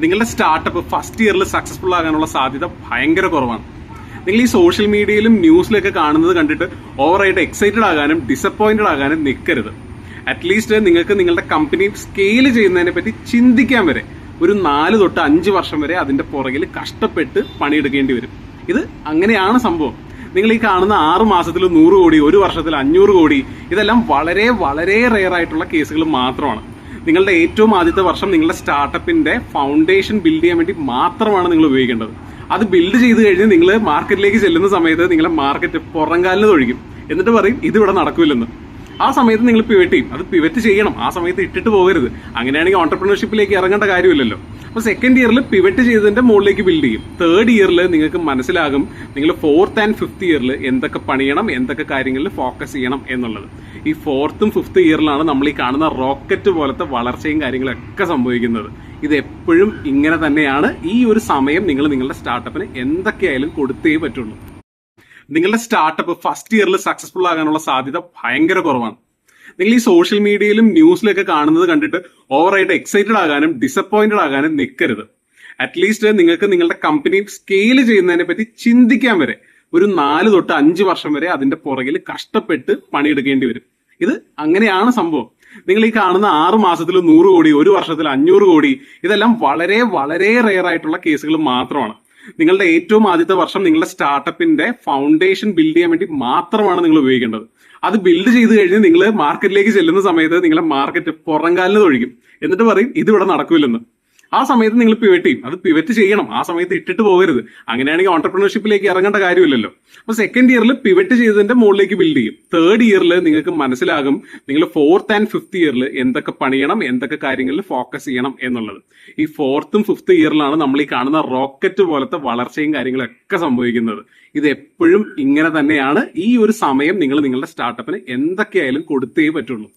നിങ്ങളുടെ startup first ഇയറിൽ successful ആകാനുള്ള സാധ്യത ഭയങ്കര കുറവാണ്. നിങ്ങൾ ഈ സോഷ്യൽ മീഡിയയിലും ന്യൂസിലൊക്കെ കാണുന്നത് കണ്ടിട്ട് ഓവറായിട്ട് എക്സൈറ്റഡ് ആകാനും ഡിസപ്പോയിന്റഡ് ആകാനും നിൽക്കരുത്. അറ്റ്ലീസ്റ്റ് നിങ്ങൾക്ക് നിങ്ങളുടെ കമ്പനി സ്കെയിൽ ചെയ്യുന്നതിനെ പറ്റി ചിന്തിക്കാൻ വരെ ഒരു 4 തൊട്ട് 5 വർഷം വരെ അതിന്റെ പുറകിൽ കഷ്ടപ്പെട്ട് പണിയെടുക്കേണ്ടി വരും. ഇത് അങ്ങനെയാണ് സംഭവം. നിങ്ങൾ ഈ കാണുന്ന 6 മാസത്തിൽ 100 കോടി, ഒരു വർഷത്തിൽ 500 കോടി, ഇതെല്ലാം വളരെ വളരെ റെയർ ആയിട്ടുള്ള കേസുകൾ മാത്രമാണ്. നിങ്ങളുടെ ഏറ്റവും ആദ്യത്തെ വർഷം നിങ്ങളുടെ സ്റ്റാർട്ടപ്പിന്റെ ഫൗണ്ടേഷൻ ബിൽഡ് ചെയ്യാൻ വേണ്ടി മാത്രമാണ് നിങ്ങൾ ഉപയോഗിക്കേണ്ടത്. അത് ബിൽഡ് ചെയ്ത് കഴിഞ്ഞ് നിങ്ങൾ മാർക്കറ്റിലേക്ക് ചെല്ലുന്ന സമയത്ത് നിങ്ങളുടെ മാർക്കറ്റ് പുറംകാലിന് തൊഴിക്കും. എന്നിട്ട് പറയും ഇതിവിടെ നടക്കില്ലെന്ന്. ആ സമയത്ത് നിങ്ങൾ പിവറ്റ് ചെയ്യും. അത് പിവറ്റ് ചെയ്യണം, ആ സമയത്ത് ഇട്ടിട്ട് പോകരുത്. അങ്ങനെയാണെങ്കിൽ ഓൺടർപ്രണർഷിപ്പിലേക്ക് ഇറങ്ങേണ്ട കാര്യമില്ലല്ലോ. അപ്പോൾ സെക്കൻഡ് ഇയറിൽ പിവറ്റ് ചെയ്തതിന്റെ മുകളിലേക്ക് ബിൽഡ് ചെയ്യും. തേർഡ് ഇയറിൽ നിങ്ങൾക്ക് മനസ്സിലാകും നിങ്ങൾ 4th and 5th ഇയറിൽ എന്തൊക്കെ പണിയണം, എന്തൊക്കെ കാര്യങ്ങളിൽ ഫോക്കസ് ചെയ്യണം എന്നുള്ളത്. ഈ 4th ഉം 5th ഇയറിലാണ് നമ്മൾ ഈ കാണുന്ന റോക്കറ്റ് പോലത്തെ വളർച്ചയും കാര്യങ്ങളൊക്കെ സംഭവിക്കുന്നത്. ഇത് എപ്പോഴും ഇങ്ങനെ തന്നെയാണ്. ഈ ഒരു സമയം നിങ്ങൾ നിങ്ങളുടെ സ്റ്റാർട്ടപ്പിന് എന്തൊക്കെയായാലും കൊടുത്തേ പറ്റുള്ളൂ. നിങ്ങളുടെ സ്റ്റാർട്ടപ്പ് ഫസ്റ്റ് ഇയറിൽ സക്സസ്ഫുൾ ആകാനുള്ള സാധ്യത ഭയങ്കര കുറവാണ്. നിങ്ങൾ ഈ സോഷ്യൽ മീഡിയയിലും ന്യൂസിലൊക്കെ കാണുന്നത് കണ്ടിട്ട് ഓവറായിട്ട് എക്സൈറ്റഡ് ആകാനും ഡിസപ്പോയിന്റഡ് ആകാനും നിൽക്കരുത്. അറ്റ്ലീസ്റ്റ് നിങ്ങൾക്ക് നിങ്ങളുടെ കമ്പനി സ്കെയിൽ ചെയ്യുന്നതിനെ പറ്റി ചിന്തിക്കാൻ വരെ ഒരു 4 തൊട്ട് 5 വർഷം വരെ അതിന്റെ പുറകിൽ കഷ്ടപ്പെട്ട് പണിയെടുക്കേണ്ടി വരും. ഇത് അങ്ങനെയാണ് സംഭവം. നിങ്ങൾ ഈ കാണുന്ന 6 മാസത്തിൽ 100 കോടി, ഒരു വർഷത്തിൽ 500 കോടി, ഇതെല്ലാം വളരെ വളരെ റെയർ ആയിട്ടുള്ള കേസുകൾ മാത്രമാണ്. നിങ്ങളുടെ ഏറ്റവും ആദ്യത്തെ വർഷം നിങ്ങളുടെ സ്റ്റാർട്ടപ്പിന്റെ ഫൗണ്ടേഷൻ ബിൽഡ് ചെയ്യാൻ വേണ്ടി മാത്രമാണ് നിങ്ങൾ ഉപയോഗിക്കേണ്ടത്. അത് ബിൽഡ് ചെയ്ത് കഴിഞ്ഞ് നിങ്ങൾ മാർക്കറ്റിലേക്ക് ചെല്ലുന്ന സമയത്ത് നിങ്ങളുടെ മാർക്കറ്റ് പുറംകാലിന് തൊഴിക്കും. എന്നിട്ട് പറയും ഇതിവിടെ നടക്കില്ലെന്ന്. ആ സമയത്ത് നിങ്ങൾ പിവറ്റ് ചെയ്യും. അത് പിവറ്റ് ചെയ്യണം, ആ സമയത്ത് ഇട്ടിട്ട് പോകരുത്. അങ്ങനെയാണെങ്കിൽ ഓൺടർപ്രണർഷിപ്പിലേക്ക് ഇറങ്ങേണ്ട കാര്യമില്ലല്ലോ. അപ്പോൾ സെക്കൻഡ് ഇയറിൽ പിവറ്റ് ചെയ്തതിന്റെ മുകളിലേക്ക് ബിൽഡ് ചെയ്യും. തേർഡ് ഇയറിൽ നിങ്ങൾക്ക് മനസ്സിലാകും നിങ്ങൾ 4th and 5th ഇയറിൽ എന്തൊക്കെ പണിയണം, എന്തൊക്കെ കാര്യങ്ങളിൽ ഫോക്കസ് ചെയ്യണം എന്നുള്ളത്. ഈ 4th ഉം 5th ഇയറിലാണ് നമ്മൾ ഈ കാണുന്ന റോക്കറ്റ് പോലത്തെ വളർച്ചയും കാര്യങ്ങളൊക്കെ സംഭവിക്കുന്നത്. ഇത് എപ്പോഴും ഇങ്ങനെ തന്നെയാണ്. ഈ ഒരു സമയം നിങ്ങൾ നിങ്ങളുടെ സ്റ്റാർട്ടപ്പിന് എന്തൊക്കെയായാലും കൊടുത്തേ പറ്റുള്ളൂ.